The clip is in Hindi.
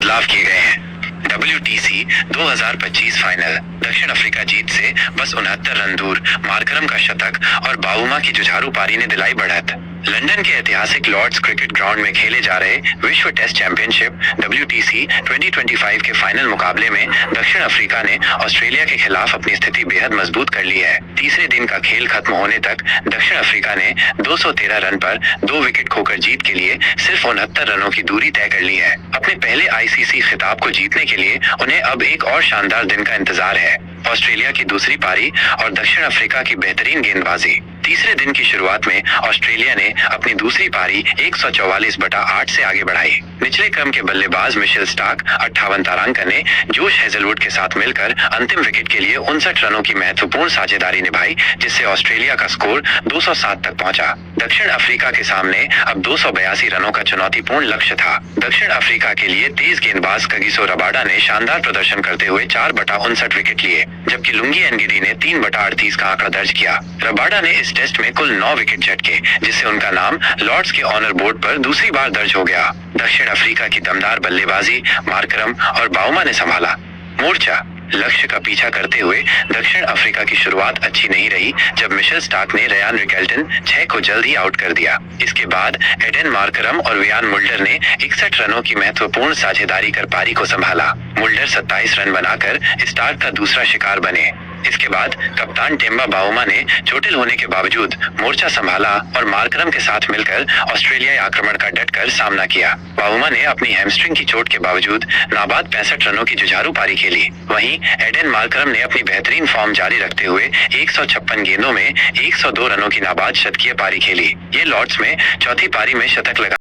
बदलाव किए गए हैं। WTC 2025 final. दक्षिण अफ्रीका जीत से बस 69 रन दूर। मार्करम का शतक और बाउमा की जुझारू पारी ने दिलाई बढ़त। लंदन के ऐतिहासिक लॉर्ड्स क्रिकेट ग्राउंड में खेले जा रहे विश्व टेस्ट चैंपियनशिप WTC 2025 के फाइनल मुकाबले में दक्षिण अफ्रीका ने ऑस्ट्रेलिया के खिलाफ अपनी स्थिति बेहद मजबूत कर ली है। तीसरे दिन का खेल खत्म होने तक दक्षिण अफ्रीका ने 213 रन पर 2 विकेट खोकर जीत के लिए सिर्फ 69 रनों की दूरी तय कर ली है। अपने पहले ICC खिताब को जीतने के लिए उन्हें अब एक और शानदार दिन का इंतजार है। ऑस्ट्रेलिया की दूसरी पारी और दक्षिण अफ्रीका की बेहतरीन गेंदबाजी। तीसरे दिन की शुरुआत में ऑस्ट्रेलिया ने अपनी दूसरी पारी 144/8 से आगे बढ़ाई। निचले क्रम के बल्लेबाज मिशेल स्टार्क 58 तारांकन ने जोश हेजलवुड के साथ मिलकर अंतिम विकेट के लिए 59 रनों की महत्वपूर्ण साझेदारी निभाई, जिससे ऑस्ट्रेलिया का स्कोर 207 तक पहुंचा। दक्षिण अफ्रीका के सामने अब 282 रनों का चुनौतीपूर्ण लक्ष्य था। दक्षिण अफ्रीका के लिए तेज गेंदबाज कगिसो रबाडा ने शानदार प्रदर्शन करते हुए 4/59 विकेट लिए, जबकि लुंगी एनगिडी ने 3/38 का आंकड़ा दर्ज किया। रबाडा ने इस टेस्ट में कुल 9 विकेट झटके, जिससे उनका नाम लॉर्ड्स के ऑनर बोर्ड पर दूसरी बार दर्ज हो गया। दक्षिण अफ्रीका की दमदार बल्लेबाजी मार्करम और बाउमा ने संभाला मोर्चा। लक्ष्य का पीछा करते हुए दक्षिण अफ्रीका की शुरुआत अच्छी नहीं रही, जब मिशेल स्टार्क ने रयान रिकेल्टन 6 को जल्द ही आउट कर दिया। इसके बाद एडन मार्करम और वियान मुल्डर ने 61 रनों की महत्वपूर्ण साझेदारी कर पारी को संभाला। मुल्डर 27 रन बनाकर स्टार्क का दूसरा शिकार बने। इसके बाद कप्तान टेम्बा बाउमा ने चोटिल होने के बावजूद मोर्चा संभाला और मार्करम के साथ मिलकर ऑस्ट्रेलियाई आक्रमण का डटकर सामना किया। बाउमा ने अपनी हैमस्ट्रिंग की चोट के बावजूद नाबाद 65 रनों की जुझारू पारी खेली। वहीं एडन मार्करम ने अपनी बेहतरीन फॉर्म जारी रखते हुए 156 गेंदों में 102 रनों की नाबाद शतकीय पारी खेली। ये लॉर्ड्स में चौथी पारी में शतक लगा